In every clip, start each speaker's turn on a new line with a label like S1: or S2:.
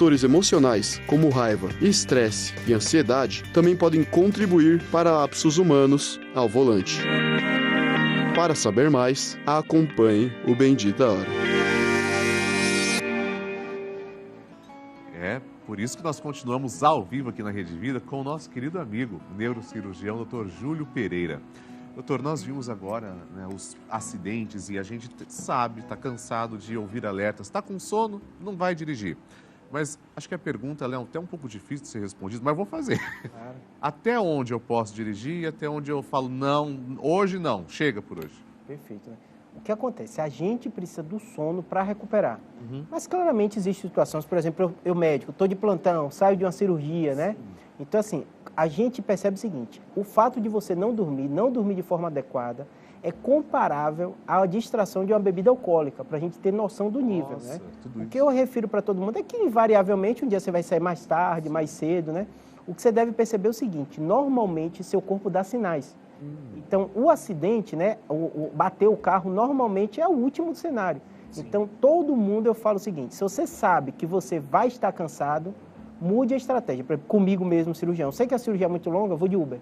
S1: fatores emocionais, como raiva, estresse e ansiedade, também podem contribuir para lapsos humanos ao volante. Para saber mais, acompanhe o Bendita Hora.
S2: Por isso que nós continuamos ao vivo aqui na Rede Vida com o nosso querido amigo, neurocirurgião, Dr. Júlio Pereira. Doutor, nós vimos agora, né, os acidentes e a gente sabe, está cansado de ouvir alertas. Está com sono? Não vai dirigir. Mas acho que a pergunta é até um pouco difícil de ser respondida, mas vou fazer. Claro. Até onde eu posso dirigir e até onde eu falo, não, hoje não, chega por hoje?
S3: Perfeito, né? O que acontece? A gente precisa do sono para recuperar. Mas claramente existem situações, por exemplo, eu médico, estou de plantão, saio de uma cirurgia, né? Então, assim, a gente percebe o seguinte, o fato de você não dormir de forma adequada, é comparável à distração de uma bebida alcoólica, para a gente ter noção do nível, né? O que eu refiro para todo mundo é que, invariavelmente, um dia você vai sair mais tarde, mais cedo, né? O que você deve perceber é o seguinte, normalmente, seu corpo dá sinais. Então, o acidente, né, bater o carro, normalmente é o último do cenário. Sim. Então, todo mundo, eu falo o seguinte, se você sabe que você vai estar cansado, mude a estratégia. Por exemplo, comigo mesmo, cirurgião. Eu sei que a cirurgia é muito longa, eu vou de Uber.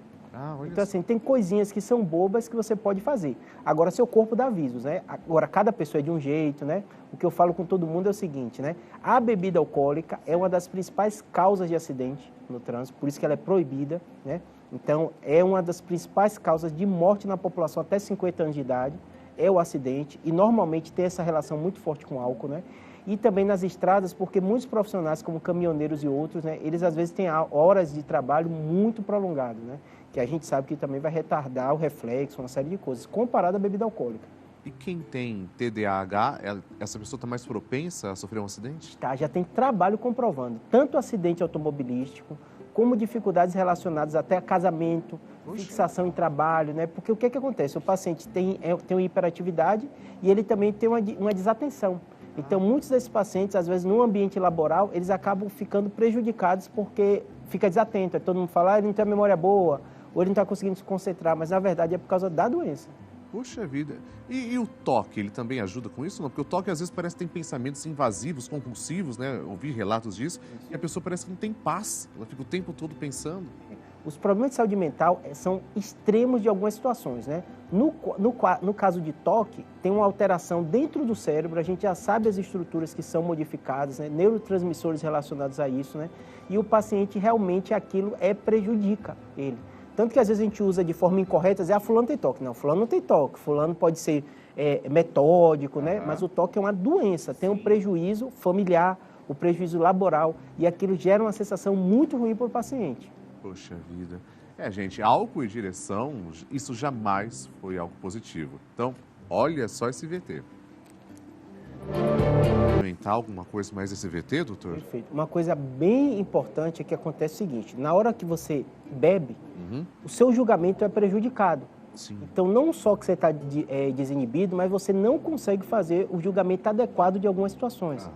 S3: Então, assim, tem coisinhas que são bobas que você pode fazer. Agora, seu corpo dá avisos, né? Agora, cada pessoa é de um jeito, né? O que eu falo com todo mundo é o seguinte, né? A bebida alcoólica é uma das principais causas de acidente no trânsito, por isso que ela é proibida, né? Então, é uma das principais causas de morte na população até 50 anos de idade, é o acidente, e normalmente tem essa relação muito forte com o álcool, né? E também nas estradas, porque muitos profissionais, como caminhoneiros e outros, né, eles às vezes têm horas de trabalho muito prolongadas, né? Que a gente sabe que também vai retardar o reflexo, uma série de coisas, comparado à bebida alcoólica.
S2: E quem tem TDAH, essa pessoa está mais propensa a sofrer um acidente?
S3: Tá, já tem trabalho comprovando, tanto acidente automobilístico, como dificuldades relacionadas até a casamento, fixação em trabalho, né? Porque o que acontece? O paciente tem uma hiperatividade e ele também tem uma desatenção. Então, muitos desses pacientes, às vezes, no ambiente laboral, eles acabam ficando prejudicados porque fica desatento. Todo mundo fala, ele não tem a memória boa, ou ele não está conseguindo se concentrar, mas, na verdade, é por causa da doença.
S2: Puxa vida. E o toque, ele também ajuda com isso? Não? Porque o toque, às vezes, parece que tem pensamentos invasivos, compulsivos, né? Ouvi relatos disso, e a pessoa parece que não tem paz. Ela fica o tempo todo pensando.
S3: Os problemas de saúde mental são extremos de algumas situações, né? No caso de toque, tem uma alteração dentro do cérebro, a gente já sabe as estruturas que são modificadas, né? Neurotransmissores relacionados a isso, né? E o paciente realmente aquilo prejudica ele. Tanto que às vezes a gente usa de forma incorreta, dizer, fulano tem toque. Não, fulano não tem toque, fulano pode ser metódico, né? Mas o toque é uma doença, tem um prejuízo familiar, o prejuízo laboral, e aquilo gera uma sensação muito ruim para o paciente.
S2: Poxa vida. Gente, álcool e direção, isso jamais foi algo positivo. Então, olha só esse VT. Comentar alguma coisa mais desse VT, doutor?
S3: Perfeito. Uma coisa bem importante é que acontece o seguinte, na hora que você bebe, o seu julgamento é prejudicado. Sim. Então, não só que você está desinibido, mas você não consegue fazer o julgamento adequado de algumas situações.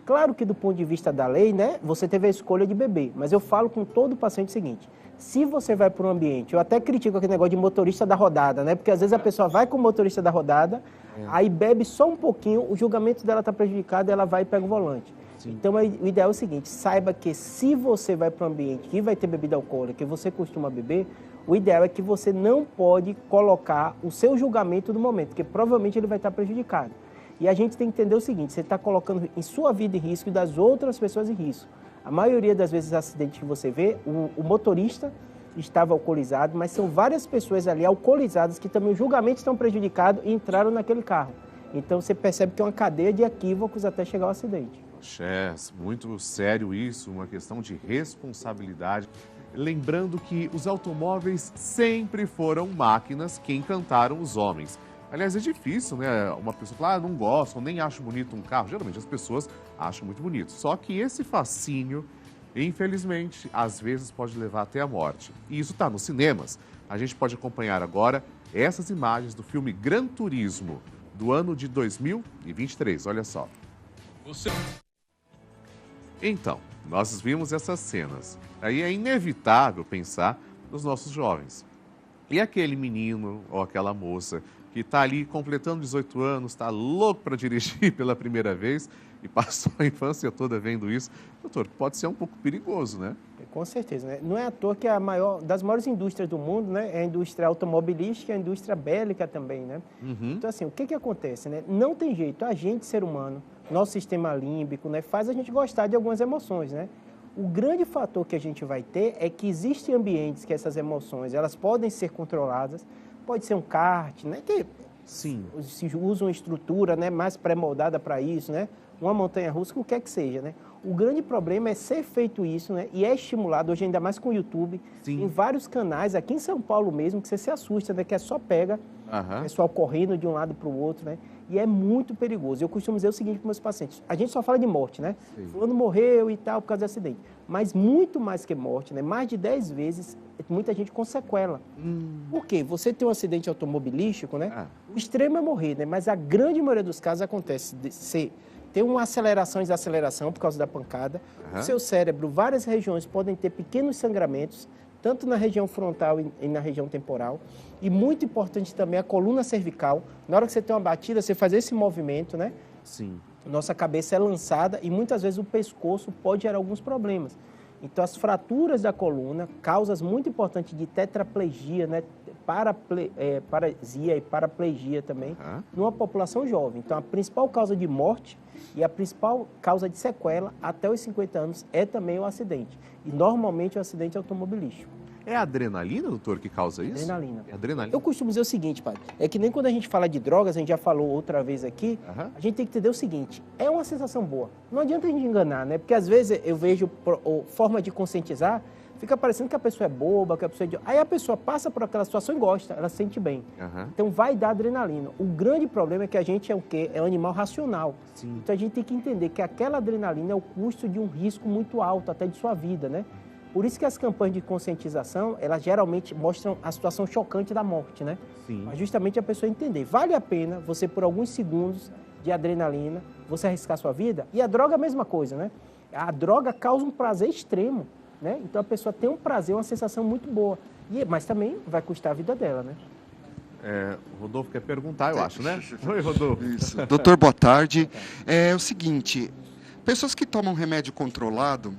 S3: Claro que do ponto de vista da lei, né, você teve a escolha de beber, mas eu falo com todo paciente o seguinte, se você vai para um ambiente, eu até critico aquele negócio de motorista da rodada, né, porque às vezes a pessoa vai com o motorista da rodada, aí bebe só um pouquinho, o julgamento dela está prejudicado, ela vai e pega o volante. Sim. Então, o ideal é o seguinte, saiba que se você vai para um ambiente que vai ter bebida alcoólica, que você costuma beber, o ideal é que você não pode colocar o seu julgamento no momento, porque provavelmente ele vai estar prejudicado. E a gente tem que entender o seguinte, você está colocando em sua vida em risco e das outras pessoas em risco. A maioria das vezes acidentes que você vê, o motorista estava alcoolizado, mas são várias pessoas ali alcoolizadas que também o julgamento estão prejudicado e entraram naquele carro. Então você percebe que é uma cadeia de equívocos até chegar ao acidente.
S2: Muito sério isso, uma questão de responsabilidade. Lembrando que os automóveis sempre foram máquinas que encantaram os homens. Aliás, é difícil, né? Uma pessoa falar, não gosto, nem acho bonito um carro. Geralmente as pessoas acham muito bonito. Só que esse fascínio, infelizmente, às vezes pode levar até a morte. E isso está nos cinemas. A gente pode acompanhar agora essas imagens do filme Gran Turismo, do ano de 2023. Olha só. Então, nós vimos essas cenas. Aí é inevitável pensar nos nossos jovens. E aquele menino ou aquela moça que está ali completando 18 anos, está louco para dirigir pela primeira vez, e passou a infância toda vendo isso, doutor, pode ser um pouco perigoso, né?
S3: Com certeza, né? Não é à toa que das maiores indústrias do mundo, né, é a indústria automobilística e a indústria bélica também, né? Então, assim, o que acontece, né? Não tem jeito, a gente, ser humano, nosso sistema límbico, né, faz a gente gostar de algumas emoções, né? O grande fator que a gente vai ter é que existem ambientes que essas emoções, elas podem ser controladas, pode ser um kart, né, que
S2: Sim.
S3: se usa uma estrutura, né, mais pré-moldada para isso, né? Uma montanha-russa, o que é que seja, né? O grande problema é ser feito isso, né? E é estimulado, hoje ainda mais com o YouTube,
S2: Sim.
S3: em vários canais, aqui em São Paulo mesmo, que você se assusta, né? Que é só pega o pessoal correndo de um lado para o outro, né? E é muito perigoso. Eu costumo dizer o seguinte para meus pacientes, a gente só fala de morte, né?
S2: Sim.
S3: Fulano morreu e tal por causa do acidente. Mas muito mais que morte, né? Mais de 10 vezes, muita gente com sequela. Por quê? Você tem um acidente automobilístico, né? O extremo é morrer, né? Mas a grande maioria dos casos acontece de ser... Tem uma aceleração e desaceleração por causa da pancada. O seu cérebro, várias regiões podem ter pequenos sangramentos, tanto na região frontal e na região temporal. E muito importante também a coluna cervical. Na hora que você tem uma batida, você faz esse movimento, né?
S2: Sim.
S3: Nossa cabeça é lançada e muitas vezes o pescoço pode gerar alguns problemas. Então, as fraturas da coluna, causas muito importantes de tetraplegia, né? Paresia e paraplegia também, numa população jovem. Então, a principal causa de morte e a principal causa de sequela até os 50 anos é também o acidente. E, normalmente, o acidente automobilístico.
S2: É a adrenalina, doutor, que causa isso?
S3: Adrenalina.
S2: É adrenalina.
S3: Eu costumo dizer o seguinte, padre, é que nem quando a gente fala de drogas, a gente já falou outra vez aqui, a gente tem que entender o seguinte, é uma sensação boa. Não adianta a gente enganar, né? Porque às vezes eu vejo forma de conscientizar, fica parecendo que a pessoa é boba, que a pessoa é idiota. Aí a pessoa passa por aquela situação e gosta, ela se sente bem. Então vai dar adrenalina. O grande problema é que a gente é o quê? É um animal racional.
S2: Sim.
S3: Então a gente tem que entender que aquela adrenalina é o custo de um risco muito alto, até de sua vida, né? Por isso que as campanhas de conscientização, elas geralmente mostram a situação chocante da morte, né?
S2: Sim.
S3: Mas justamente a pessoa entender. Vale a pena você, por alguns segundos de adrenalina, você arriscar sua vida? E a droga é a mesma coisa, né? A droga causa um prazer extremo, né? Então a pessoa tem um prazer, uma sensação muito boa. Mas também vai custar a vida dela, né?
S2: O Rodolfo quer perguntar, eu acho, né? Oi, Rodolfo.
S4: Isso. Doutor, boa tarde. É o seguinte, pessoas que tomam remédio controlado,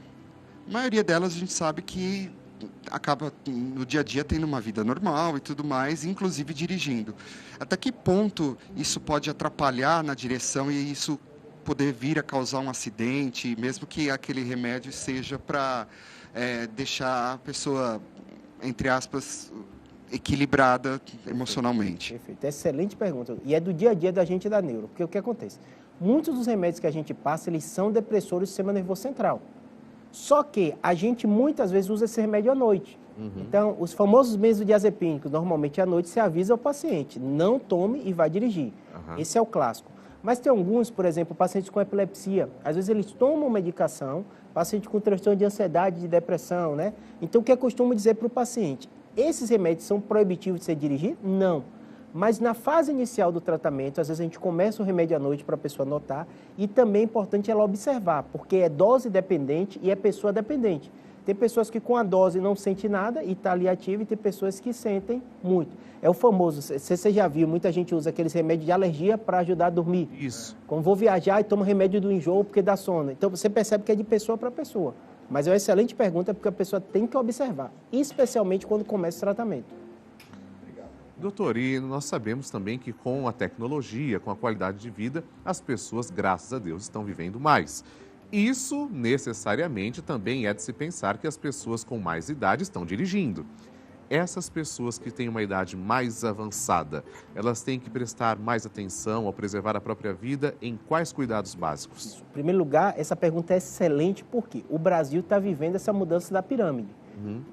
S4: a maioria delas a gente sabe que acaba no dia a dia tendo uma vida normal e tudo mais, inclusive dirigindo. Até que ponto isso pode atrapalhar na direção e isso poder vir a causar um acidente, mesmo que aquele remédio seja para deixar a pessoa, entre aspas, equilibrada emocionalmente?
S3: Perfeito. Excelente pergunta. E é do dia a dia da gente da neuro. Porque o que acontece? Muitos dos remédios que a gente passa, eles são depressores do sistema nervoso central. Só que a gente muitas vezes usa esse remédio à noite. Então, os famosos benzodiazepínicos, normalmente à noite você avisa o paciente, não tome e vai dirigir. Esse é o clássico. Mas tem alguns, por exemplo, pacientes com epilepsia. Às vezes eles tomam medicação, paciente com transtorno de ansiedade, de depressão, né? Então, o que eu costumo dizer para o paciente? Esses remédios são proibitivos de ser dirigido? Não. Mas na fase inicial do tratamento, às vezes a gente começa o remédio à noite para a pessoa notar e também é importante ela observar, porque é dose dependente e é pessoa dependente. Tem pessoas que com a dose não sente nada e está ali ativo e tem pessoas que sentem muito. É o famoso, você já viu, muita gente usa aqueles remédios de alergia para ajudar a dormir.
S2: Isso.
S3: Como vou viajar e tomo remédio do enjoo porque dá sono. Então você percebe que é de pessoa para pessoa. Mas é uma excelente pergunta porque a pessoa tem que observar, especialmente quando começa o tratamento.
S2: Doutor, e nós sabemos também que com a tecnologia, com a qualidade de vida, as pessoas, graças a Deus, estão vivendo mais. Isso, necessariamente, também é de se pensar que as pessoas com mais idade estão dirigindo. Essas pessoas que têm uma idade mais avançada, elas têm que prestar mais atenção ao preservar a própria vida em quais cuidados básicos?
S3: Em primeiro lugar, essa pergunta é excelente porque o Brasil está vivendo essa mudança da pirâmide.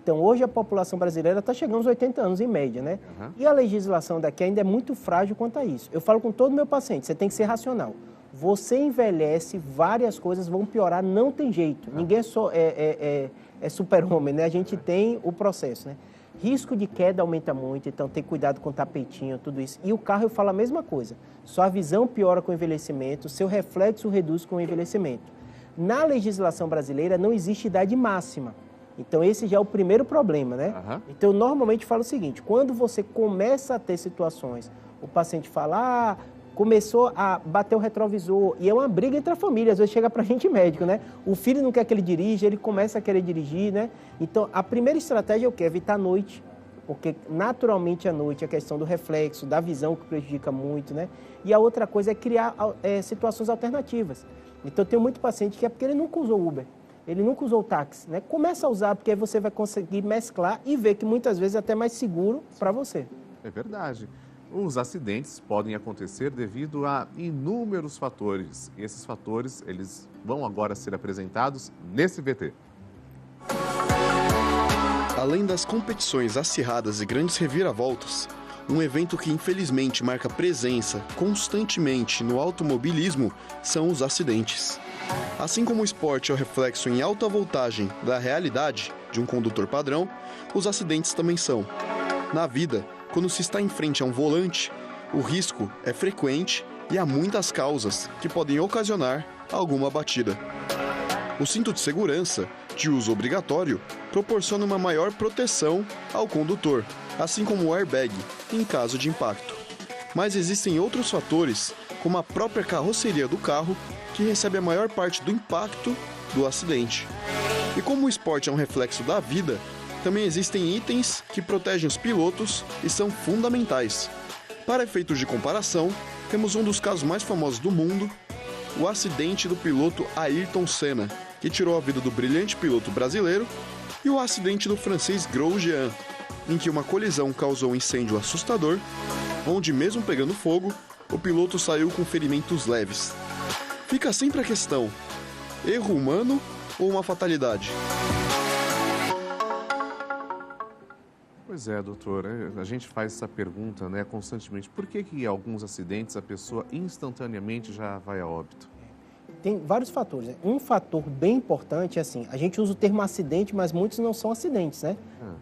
S3: Então, hoje a população brasileira está chegando aos 80 anos em média, né? E a legislação daqui ainda é muito frágil quanto a isso. Eu falo com todo meu paciente, você tem que ser racional. Você envelhece, várias coisas vão piorar, não tem jeito. Ninguém é super-homem, né? A gente tem o processo, né? Risco de queda aumenta muito, então tem cuidado com o tapetinho, tudo isso. E o carro eu falo a mesma coisa. Sua visão piora com o envelhecimento, seu reflexo reduz com o envelhecimento. Na legislação brasileira não existe idade máxima. Então, esse já é o primeiro problema, né? Então, eu normalmente falo o seguinte, quando você começa a ter situações, o paciente fala, começou a bater o retrovisor, e é uma briga entre a família, às vezes chega pra gente médico, né? O filho não quer que ele dirija, ele começa a querer dirigir, né? Então, a primeira estratégia é o quê? Evitar a noite, porque naturalmente à noite a questão do reflexo, da visão que prejudica muito, né? E a outra coisa é criar situações alternativas. Então, eu tenho muito paciente que é porque ele nunca usou Uber, ele nunca usou táxi, né? Começa a usar, porque aí você vai conseguir mesclar e ver que muitas vezes é até mais seguro para você.
S2: É verdade. Os acidentes podem acontecer devido a inúmeros fatores. E esses fatores, eles vão agora ser apresentados nesse VT.
S1: Além das competições acirradas e grandes reviravoltas, um evento que infelizmente marca presença constantemente no automobilismo são os acidentes. Assim como o esporte é o reflexo em alta voltagem da realidade de um condutor padrão, os acidentes também são. Na vida, quando se está em frente a um volante, o risco é frequente e há muitas causas que podem ocasionar alguma batida. O cinto de segurança, de uso obrigatório, proporciona uma maior proteção ao condutor, assim como o airbag, em caso de impacto. Mas existem outros fatores, como a própria carroceria do carro, que recebe a maior parte do impacto do acidente. E como o esporte é um reflexo da vida, também existem itens que protegem os pilotos e são fundamentais. Para efeitos de comparação, temos um dos casos mais famosos do mundo, o acidente do piloto Ayrton Senna, que tirou a vida do brilhante piloto brasileiro, e o acidente do francês Grosjean, em que uma colisão causou um incêndio assustador, onde mesmo pegando fogo, o piloto saiu com ferimentos leves. Fica sempre a questão, erro humano ou uma fatalidade?
S2: Pois é, doutor, a gente faz essa pergunta, né, constantemente. Por que em alguns acidentes a pessoa instantaneamente já vai a óbito?
S3: Tem vários fatores, né? Um fator bem importante é assim, a gente usa o termo acidente, mas muitos não são acidentes, né?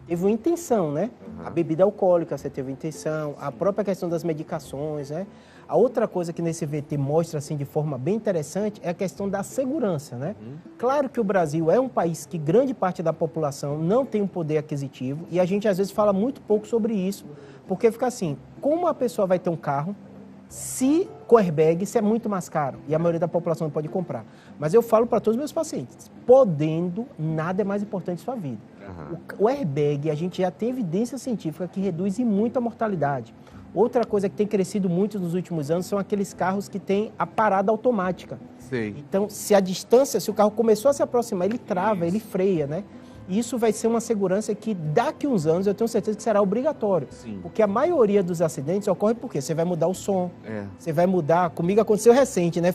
S3: Teve uma intenção, né? A bebida alcoólica, você teve intenção, a própria questão das medicações, né? A outra coisa que nesse VT mostra assim de forma bem interessante é a questão da segurança, né? Claro que o Brasil é um país que grande parte da população não tem um poder aquisitivo e a gente às vezes fala muito pouco sobre isso, porque fica assim, como a pessoa vai ter um carro se com airbag, isso é muito mais caro e a maioria da população não pode comprar. Mas eu falo para todos os meus pacientes, podendo, nada é mais importante em sua vida. O airbag, a gente já tem evidência científica que reduz em muito a mortalidade. Outra coisa que tem crescido muito nos últimos anos são aqueles carros que têm a parada automática.
S2: Sei.
S3: Então, se a distância, se o carro começou a se aproximar, ele trava, ele freia, né? Isso vai ser uma segurança que daqui a uns anos eu tenho certeza que será obrigatório.
S2: Sim.
S3: Porque a maioria dos acidentes ocorre porque você vai mudar o som, você vai mudar... Comigo aconteceu recente, né?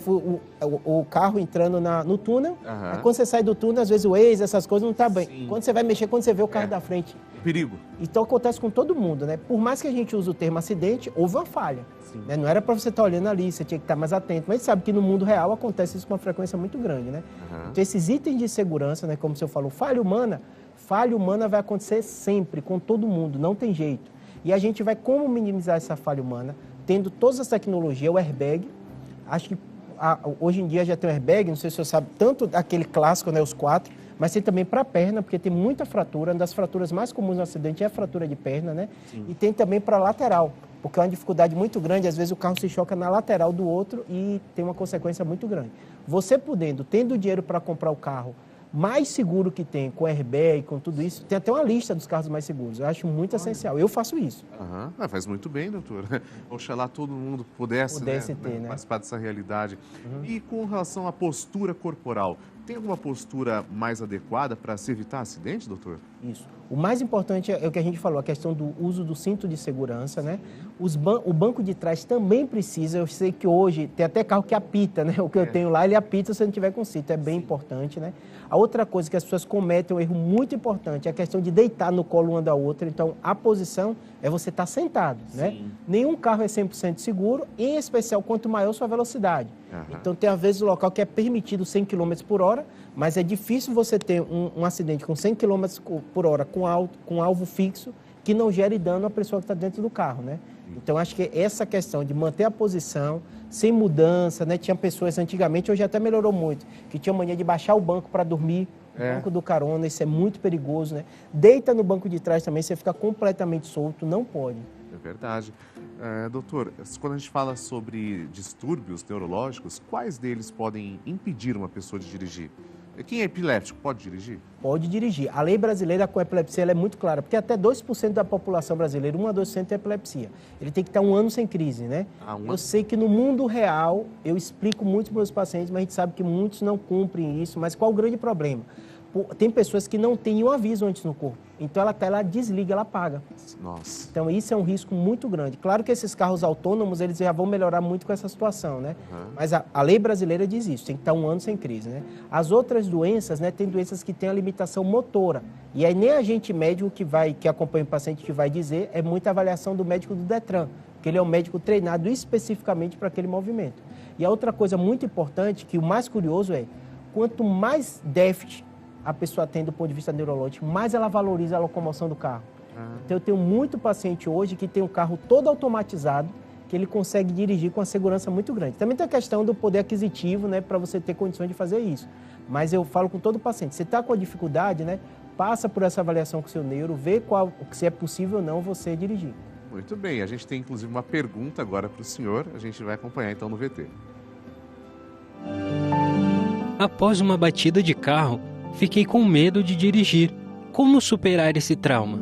S3: O carro entrando no túnel, aí quando você sai do túnel, às vezes o Waze, essas coisas não tá bem.
S2: Sim.
S3: Quando você vai mexer, quando você vê o carro da frente.
S2: Perigo.
S3: Então acontece com todo mundo, né? Por mais que a gente use o termo acidente, houve uma falha. Né? Não era para você estar olhando ali, você tinha que estar mais atento. Mas a gente sabe que no mundo real acontece isso com uma frequência muito grande, né? Então esses itens de segurança, né? Como o senhor falou, falha humana vai acontecer sempre, com todo mundo, não tem jeito. E a gente vai como minimizar essa falha humana, tendo todas as tecnologias, o airbag. Acho que hoje em dia já tem o airbag, não sei se o senhor sabe, tanto aquele clássico, né, os 4, mas tem também para a perna, porque tem muita fratura. Uma das fraturas mais comuns no acidente é a fratura de perna, né? Sim. E tem também para lateral, porque é uma dificuldade muito grande. Às vezes o carro se choca na lateral do outro e tem uma consequência muito grande. Você tendo dinheiro para comprar o carro mais seguro que tem, com airbag, com tudo isso, tem até uma lista dos carros mais seguros. Eu acho muito essencial. Eu faço isso.
S2: Faz muito bem, doutor. Oxalá todo mundo pudesse ter, né? Participar dessa realidade. E com relação à postura corporal, tem alguma postura mais adequada para se evitar acidente, doutor?
S3: Isso. O mais importante é o que a gente falou, a questão do uso do cinto de segurança, né? O banco de trás também precisa. Eu sei que hoje tem até carro que apita, né? O que eu tenho lá, ele apita se não tiver com cinto. É bem importante, né? A outra coisa que as pessoas cometem, um erro muito importante, é a questão de deitar no colo uma da outra. Então, a posição é você estar sentado, né? Nenhum carro é 100% seguro, em especial quanto maior sua velocidade. Então, tem às vezes o local que é permitido 100 km por hora, mas é difícil você ter um acidente com 100 km por hora com alvo fixo que não gere dano à pessoa que está dentro do carro, né? Então, acho que essa questão de manter a posição, sem mudança, né? Tinha pessoas antigamente, hoje até melhorou muito, que tinham mania de baixar o banco para dormir, o banco do carona, isso é muito perigoso, né? Deita no banco de trás também, você fica completamente solto, não pode.
S2: É verdade. Doutor, quando a gente fala sobre distúrbios neurológicos, quais deles podem impedir uma pessoa de dirigir? Quem é epilético pode dirigir?
S3: Pode dirigir. A lei brasileira com epilepsia ela é muito clara, porque até 2% da população brasileira, 1 a 2% tem epilepsia. Ele tem que estar 1 ano sem crise, né? Eu sei que no mundo real, eu explico muito para os meus pacientes, mas a gente sabe que muitos não cumprem isso. Mas qual o grande problema? Tem pessoas que não têm nenhum aviso antes no corpo. Então ela desliga, ela apaga.
S2: Nossa.
S3: Então isso é um risco muito grande. Claro que esses carros autônomos, eles já vão melhorar muito com essa situação, né? Mas a lei brasileira diz isso, tem que estar 1 ano sem crise, né? As outras doenças, né, tem doenças que têm a limitação motora. E aí nem a gente médico que acompanha o paciente que vai dizer, é muita avaliação do médico do Detran, porque ele é um médico treinado especificamente para aquele movimento. E a outra coisa muito importante, que o mais curioso é, quanto mais déficit a pessoa tem do ponto de vista neurológico, mais ela valoriza a locomoção do carro. Então eu tenho muito paciente hoje que tem um carro todo automatizado, que ele consegue dirigir com uma segurança muito grande. Também tem a questão do poder aquisitivo, né, para você ter condições de fazer isso. Mas eu falo com todo paciente, você está com a dificuldade, né, passa por essa avaliação com o seu neuro, vê se é possível ou não você dirigir.
S2: Muito bem, a gente tem inclusive uma pergunta agora para o senhor, a gente vai acompanhar então no VT.
S5: Após uma batida de carro, fiquei com medo de dirigir. Como superar esse trauma?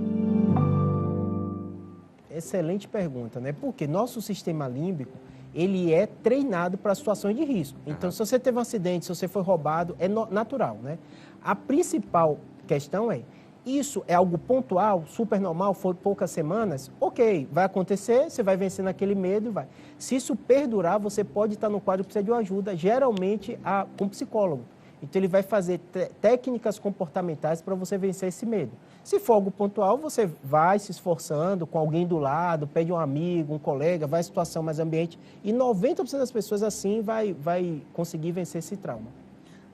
S3: Excelente pergunta, né? Porque nosso sistema límbico, ele é treinado para situações de risco. Então, se você teve um acidente, se você foi roubado, é natural, né? A principal questão é, isso é algo pontual, super normal, foi poucas semanas? Ok, vai acontecer, você vai vencer naquele medo e vai. Se isso perdurar, você pode estar no quadro que precisa de uma ajuda, geralmente com um psicólogo. Então, ele vai fazer técnicas comportamentais para você vencer esse medo. Se for algo pontual, você vai se esforçando com alguém do lado, pede um amigo, um colega, vai à situação mais ambiente. E 90% das pessoas assim vai conseguir vencer esse trauma.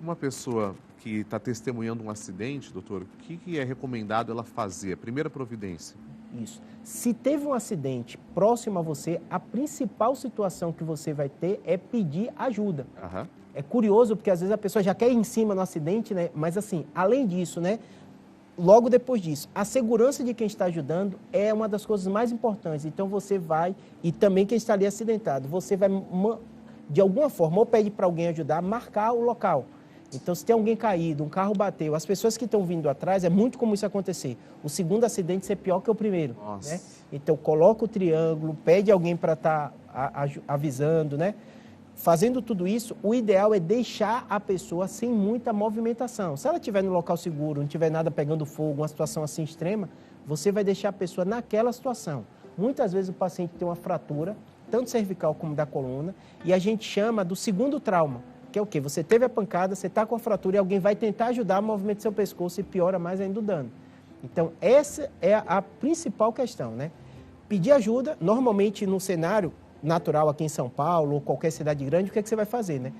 S2: Uma pessoa que está testemunhando um acidente, doutor, o que é recomendado ela fazer? A primeira providência?
S3: Isso. Se teve um acidente próximo a você, a principal situação que você vai ter é pedir ajuda. É curioso, porque às vezes a pessoa já quer ir em cima no acidente, né? Mas assim, além disso, né? Logo depois disso, a segurança de quem está ajudando é uma das coisas mais importantes. Então você vai, e também quem está ali acidentado, você vai, de alguma forma, ou pede para alguém ajudar, marcar o local. Então, se tem alguém caído, um carro bateu, as pessoas que estão vindo atrás, é muito comum isso acontecer. O segundo acidente ser pior que o primeiro. Né? Então, coloca o triângulo, pede alguém para estar avisando, né? Fazendo tudo isso, o ideal é deixar a pessoa sem muita movimentação. Se ela estiver no local seguro, não tiver nada pegando fogo, uma situação assim extrema, você vai deixar a pessoa naquela situação. Muitas vezes o paciente tem uma fratura, tanto cervical como da coluna, e a gente chama do segundo trauma, que é o quê? Você teve a pancada, você está com a fratura e alguém vai tentar ajudar a movimentar seu pescoço e piora mais ainda o dano. Então, essa é a principal questão, né? Pedir ajuda, normalmente no cenário natural aqui em São Paulo ou qualquer cidade grande, o que é que você vai fazer, né?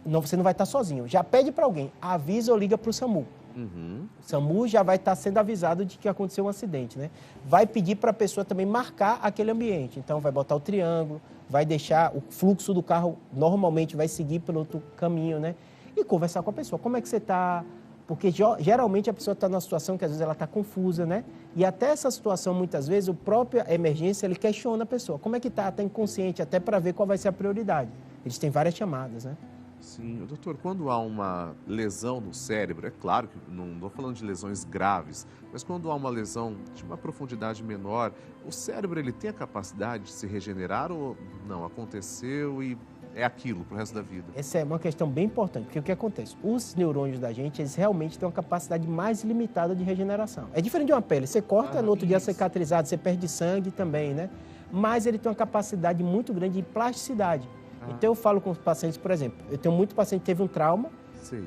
S3: Você não vai estar sozinho. Já pede para alguém, avisa ou liga para o SAMU. O SAMU já vai estar sendo avisado de que aconteceu um acidente, né? Vai pedir para a pessoa também marcar aquele ambiente. Então, vai botar o triângulo, vai deixar o fluxo do carro, normalmente vai seguir pelo outro caminho, né? E conversar com a pessoa. Como é que você está? Porque geralmente a pessoa está numa situação que às vezes ela está confusa, né? E até essa situação, muitas vezes, o próprio emergência, ele questiona a pessoa. Como é que está? Está inconsciente, até para ver qual vai ser a prioridade. Eles têm várias chamadas, né?
S2: Sim, doutor, quando há uma lesão no cérebro, é claro que não estou falando de lesões graves, mas quando há uma lesão de uma profundidade menor, o cérebro ele tem a capacidade de se regenerar ou não? Aconteceu e é aquilo para o resto da vida?
S3: Essa é uma questão bem importante, porque o que acontece? Os neurônios da gente, eles realmente têm uma capacidade mais limitada de regeneração. É diferente de uma pele, você corta, no outro dia cicatrizado, você perde sangue também, né? Mas ele tem uma capacidade muito grande de plasticidade. Então eu falo com os pacientes, por exemplo, eu tenho muito paciente que teve um trauma,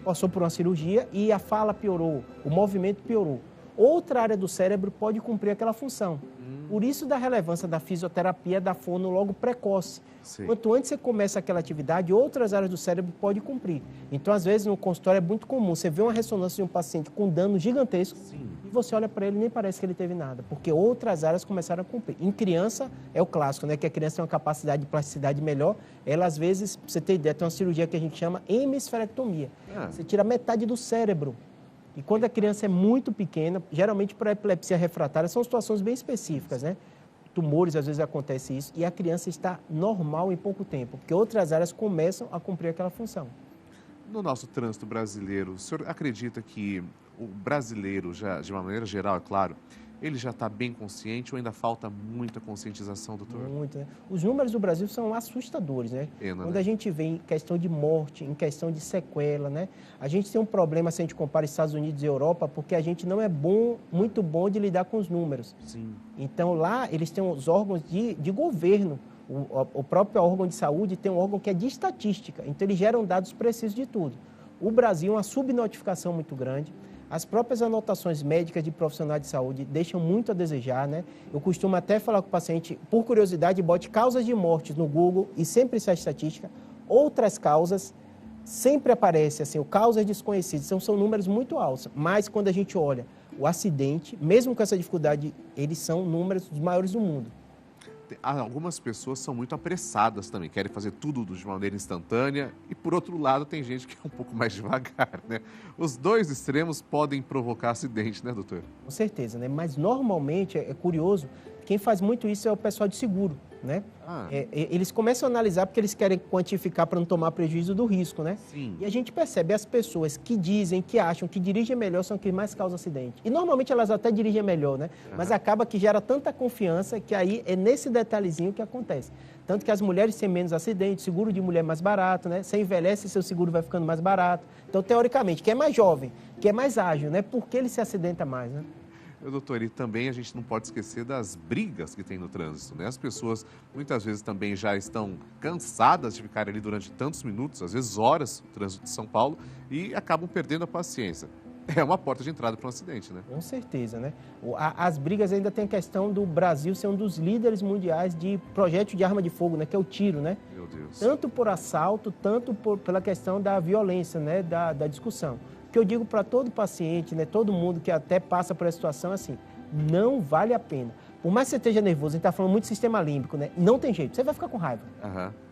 S3: passou por uma cirurgia e a fala piorou, o movimento piorou. Outra área do cérebro pode cumprir aquela função. Por isso da relevância da fisioterapia da fono logo precoce. Quanto antes você começa aquela atividade, outras áreas do cérebro podem cumprir. Então, às vezes, no consultório é muito comum, você vê uma ressonância de um paciente com dano gigantesco e você olha para ele e nem parece que ele teve nada, porque outras áreas começaram a cumprir. Em criança, é o clássico, né? Que a criança tem uma capacidade de plasticidade melhor, ela às vezes, pra você ter ideia, tem uma cirurgia que a gente chama hemisferectomia. Você tira metade do cérebro. E quando a criança é muito pequena, geralmente para epilepsia refratária, são situações bem específicas, né? tumores, às vezes acontece isso, e a criança está normal em pouco tempo, porque outras áreas começam a cumprir aquela função.
S2: No nosso trânsito brasileiro, o senhor acredita que o brasileiro, já, de uma maneira geral, é claro, ele já está bem consciente ou ainda falta muita conscientização, doutor?
S3: Muito, né? Os números do Brasil são assustadores, né?
S2: Pena,
S3: Quando
S2: né?
S3: a gente vê em questão de morte, em questão de sequela, né? A gente tem um problema se a gente compara Estados Unidos e Europa, porque a gente não é muito bom de lidar com os números.
S2: Sim.
S3: Então, lá, eles têm os órgãos de governo. O próprio órgão de saúde tem um órgão que é de estatística. Então, eles geram dados precisos de tudo. O Brasil é uma subnotificação muito grande. As próprias anotações médicas de profissionais de saúde deixam muito a desejar, né? Eu costumo até falar com o paciente, por curiosidade, bote causas de morte no Google e sempre sai estatística. Outras causas sempre aparecem, assim, causas desconhecidas. Então, são números muito altos. Mas, quando a gente olha o acidente, mesmo com essa dificuldade, eles são números dos maiores do mundo.
S2: Algumas pessoas são muito apressadas também, querem fazer tudo de maneira instantânea e, por outro lado, tem gente que é um pouco mais devagar, né? Os dois extremos podem provocar acidente, né, doutor?
S3: Com certeza, né? Mas, normalmente, é curioso, quem faz muito isso é o pessoal de seguro, né? Eles começam a analisar porque eles querem quantificar para não tomar prejuízo do risco, né?
S2: Sim.
S3: E a gente percebe as pessoas que dizem, que acham que dirigem melhor são que mais causam acidente. E normalmente elas até dirigem melhor, né? Mas acaba que gera tanta confiança que aí é nesse detalhezinho que acontece. Tanto que as mulheres têm menos acidentes, seguro de mulher é mais barato, né? Você envelhece, seu seguro vai ficando mais barato. Então, teoricamente, quem é mais jovem, quem é mais ágil, né? Por que ele se acidenta mais, né?
S2: Doutor, e também a gente não pode esquecer das brigas que tem no trânsito, né? As pessoas muitas vezes também já estão cansadas de ficar ali durante tantos minutos, às vezes horas, no trânsito de São Paulo, e acabam perdendo a paciência. É uma porta de entrada para um acidente, né?
S3: Com certeza, né? As brigas ainda tem a questão do Brasil ser um dos líderes mundiais de projétil de arma de fogo, né? Que é o tiro, né?
S2: Meu Deus.
S3: Tanto por assalto, tanto pela questão da violência, né? Da discussão. O que eu digo para todo paciente, né? Todo mundo que até passa por essa situação, assim, não vale a pena. Por mais que você esteja nervoso, a gente está falando muito do sistema límbico, né? Não tem jeito, você vai ficar com raiva.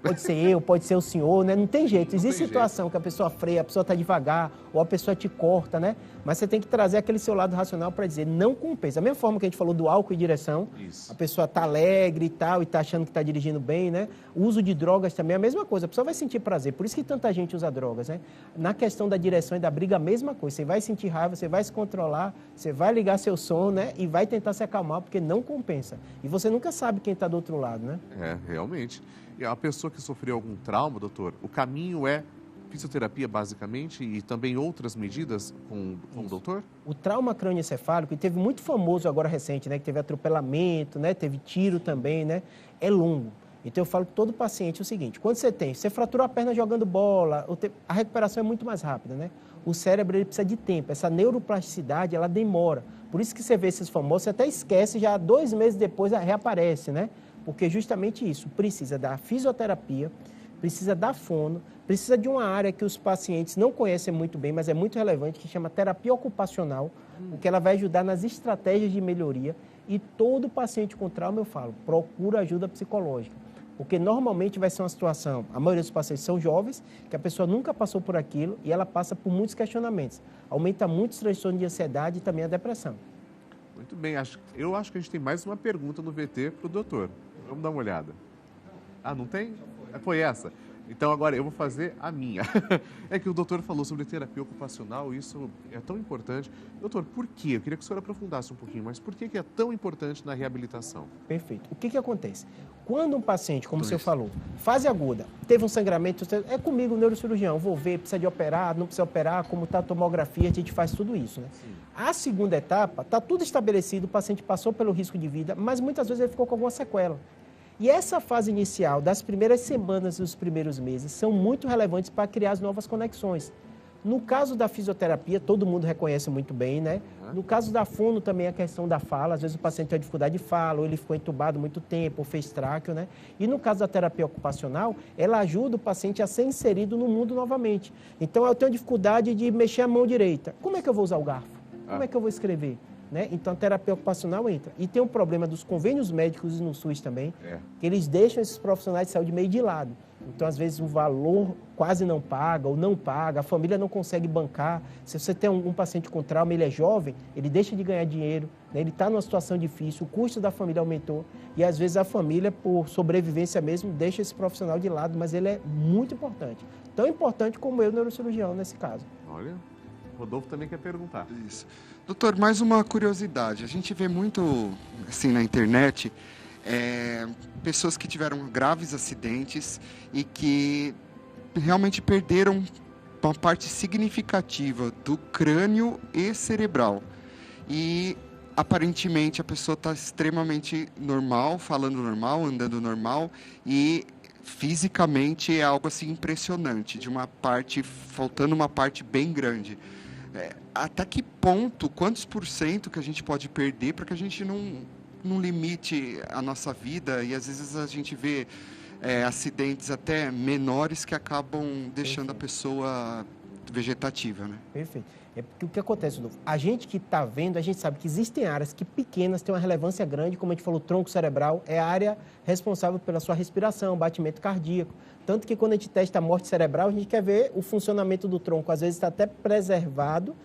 S3: Pode ser eu, pode ser o senhor, né? Não tem jeito. Existe situação que a pessoa freia, a pessoa está devagar, ou a pessoa te corta, né? Mas você tem que trazer aquele seu lado racional para dizer, não compensa. Da mesma forma que a gente falou do álcool e direção, a pessoa está alegre e tal, e está achando que está dirigindo bem, né? O uso de drogas também é a mesma coisa, a pessoa vai sentir prazer. Por isso que tanta gente usa drogas, né? Na questão da direção e da briga, a mesma coisa. Você vai sentir raiva, você vai se controlar, você vai ligar seu som, né? E vai tentar se acalmar, porque não compensa. E você nunca sabe quem está do outro lado, né?
S2: É, realmente. E a pessoa que sofreu algum trauma, doutor, o caminho é fisioterapia, basicamente, e também outras medidas com o doutor?
S3: O trauma crânioencefálico, e teve muito famoso agora recente, né? Que teve atropelamento, né? Teve tiro também, né? É longo. Então, eu falo para todo paciente o seguinte, quando você fraturou a perna jogando bola, a recuperação é muito mais rápida, né? O cérebro, ele precisa de tempo, essa neuroplasticidade, ela demora. Por isso que você vê esses famosos, você até esquece, já 2 meses depois reaparece, né? Porque justamente isso, precisa da fisioterapia, precisa da fono, precisa de uma área que os pacientes não conhecem muito bem, mas é muito relevante, que chama terapia ocupacional, porque ela vai ajudar nas estratégias de melhoria. E todo paciente com trauma, eu falo, procura ajuda psicológica. Porque normalmente vai ser uma situação, a maioria dos pacientes são jovens, que a pessoa nunca passou por aquilo e ela passa por muitos questionamentos. Aumenta muito o transtorno de ansiedade e também a depressão.
S2: Muito bem, eu acho que a gente tem mais uma pergunta no VT para o doutor. Vamos dar uma olhada. Ah, não tem? Foi essa? Então agora eu vou fazer a minha. É que o doutor falou sobre terapia ocupacional, isso é tão importante. Doutor, por quê? Eu queria que o senhor aprofundasse um pouquinho, mas por que é tão importante na reabilitação?
S3: Perfeito. O que acontece? Quando um paciente, como o senhor falou, fase aguda, teve um sangramento, é comigo o neurocirurgião, vou ver, precisa de operar, não precisa operar, como está a tomografia, a gente faz tudo isso, né? Sim. A segunda etapa, está tudo estabelecido, o paciente passou pelo risco de vida, mas muitas vezes ele ficou com alguma sequela. E essa fase inicial, das primeiras semanas e os primeiros meses, são muito relevantes para criar as novas conexões. No caso da fisioterapia, todo mundo reconhece muito bem, né? No caso da fono, também a questão da fala. Às vezes o paciente tem dificuldade de fala, ou ele ficou entubado muito tempo, ou fez tráqueo, né? E no caso da terapia ocupacional, ela ajuda o paciente a ser inserido no mundo novamente. Então, eu tenho dificuldade de mexer a mão direita. Como é que eu vou usar o garfo? Como é que eu vou escrever? Né? Então, a terapia ocupacional entra. E tem um problema dos convênios médicos e no SUS também, que eles deixam esses profissionais de saúde meio de lado. Então, às vezes, o valor quase não paga ou não paga, a família não consegue bancar. Se você tem um paciente com trauma, ele é jovem, ele deixa de ganhar dinheiro, né? Ele está numa situação difícil, o custo da família aumentou e, às vezes, a família, por sobrevivência mesmo, deixa esse profissional de lado, mas ele é muito importante. Tão importante como eu, neurocirurgião, nesse caso.
S2: Olha, Rodolfo também quer perguntar.
S4: Isso. Doutor, mais uma curiosidade. A gente vê muito, assim, na internet, pessoas que tiveram graves acidentes e que realmente perderam uma parte significativa do crânio e cerebral. E, aparentemente, a pessoa está extremamente normal, falando normal, andando normal e... fisicamente é algo assim impressionante, de uma parte, faltando uma parte bem grande. Até que ponto, quantos por cento que a gente pode perder para que a gente não limite a nossa vida? E às vezes a gente vê acidentes até menores que acabam deixando a pessoa vegetativa, né?
S3: Perfeito. É porque o que acontece, Rodolfo? A gente que está vendo, a gente sabe que existem áreas que pequenas têm uma relevância grande, como a gente falou, o tronco cerebral é a área responsável pela sua respiração, batimento cardíaco. Tanto que quando a gente testa a morte cerebral, a gente quer ver o funcionamento do tronco, às vezes está até preservado,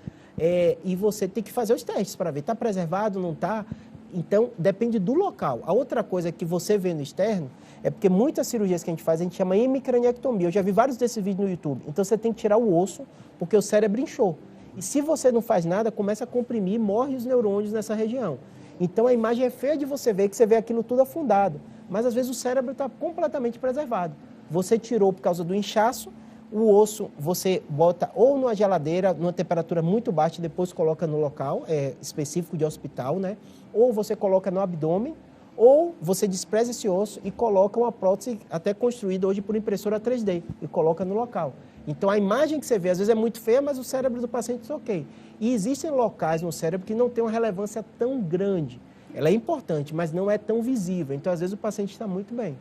S3: e você tem que fazer os testes para ver, está preservado, não está? Então, depende do local. A outra coisa que você vê no externo é porque muitas cirurgias que a gente chama hemicraniectomia. Eu já vi vários desses vídeos no YouTube. Então, você tem que tirar o osso, porque o cérebro inchou. E se você não faz nada, começa a comprimir, morre os neurônios nessa região. Então, a imagem é feia de você ver, que você vê aquilo tudo afundado. Mas, às vezes, o cérebro está completamente preservado. Você tirou por causa do inchaço, o osso você bota ou numa geladeira, numa temperatura muito baixa, e depois coloca no local específico de hospital, né? Ou você coloca no abdômen, ou você despreza esse osso e coloca uma prótese até construída hoje por impressora 3D e coloca no local. Então, a imagem que você vê, às vezes é muito feia, mas o cérebro do paciente está ok. E existem locais no cérebro que não tem uma relevância tão grande. Ela é importante, mas não é tão visível. Então, às vezes, o paciente está muito bem.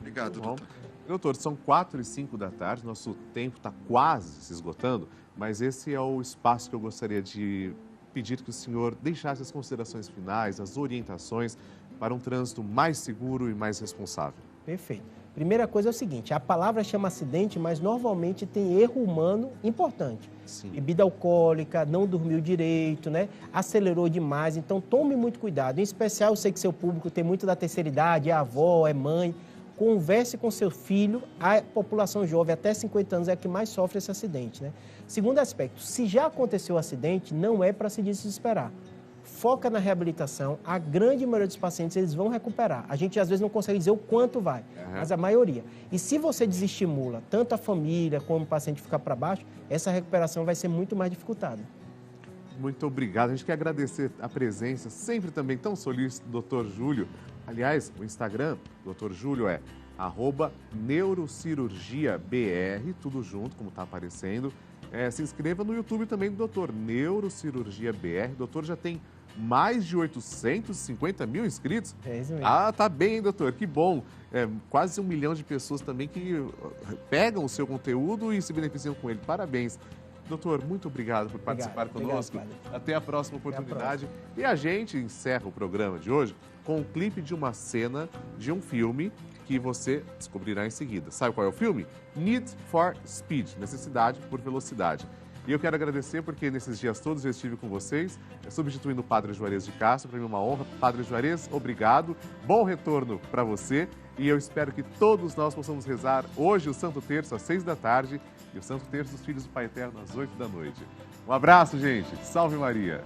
S4: Obrigado, doutor.
S2: Doutor, são 4h05 da tarde, nosso tempo está quase se esgotando, mas esse é o espaço que eu gostaria de pedir que o senhor deixasse as considerações finais, as orientações para um trânsito mais seguro e mais responsável.
S3: Perfeito. Primeira coisa é o seguinte, a palavra chama acidente, mas normalmente tem erro humano importante.
S2: Sim.
S3: Bebida alcoólica, não dormiu direito, né? Acelerou demais, então tome muito cuidado. Em especial, eu sei que seu público tem muito da terceira idade, é avó, é mãe. Converse com seu filho, a população jovem até 50 anos é a que mais sofre esse acidente, né? Segundo aspecto, se já aconteceu o acidente, não é para se desesperar. Foca na reabilitação, a grande maioria dos pacientes eles vão recuperar. A gente às vezes não consegue dizer o quanto vai, mas a maioria. E se você desestimula tanto a família como o paciente ficar para baixo, essa recuperação vai ser muito mais dificultada.
S2: Muito obrigado. A gente quer agradecer a presença, sempre também tão solícito, do Dr. Júlio. Aliás, o Instagram do Dr. Júlio é @neurocirurgiabr, tudo junto, como está aparecendo. Se inscreva no YouTube também do doutor, Neurocirurgia BR. O doutor já tem mais de 850 mil inscritos.
S3: É isso mesmo.
S2: Ah, tá bem, doutor, que bom. Quase 1 milhão de pessoas também que pegam o seu conteúdo e se beneficiam com ele. Parabéns. Doutor, muito obrigado por participar conosco. Até a próxima oportunidade. E a gente encerra o programa de hoje com um clipe de uma cena de um filme que você descobrirá em seguida. Sabe qual é o filme? Need for Speed, Necessidade por Velocidade. E eu quero agradecer porque nesses dias todos eu estive com vocês, substituindo o Padre Juarez de Castro. Para mim é uma honra. Padre Juarez, obrigado. Bom retorno para você. E eu espero que todos nós possamos rezar hoje o Santo Terço às 6 da tarde e o Santo Terço dos Filhos do Pai Eterno às 8 da noite. Um abraço, gente. Salve Maria.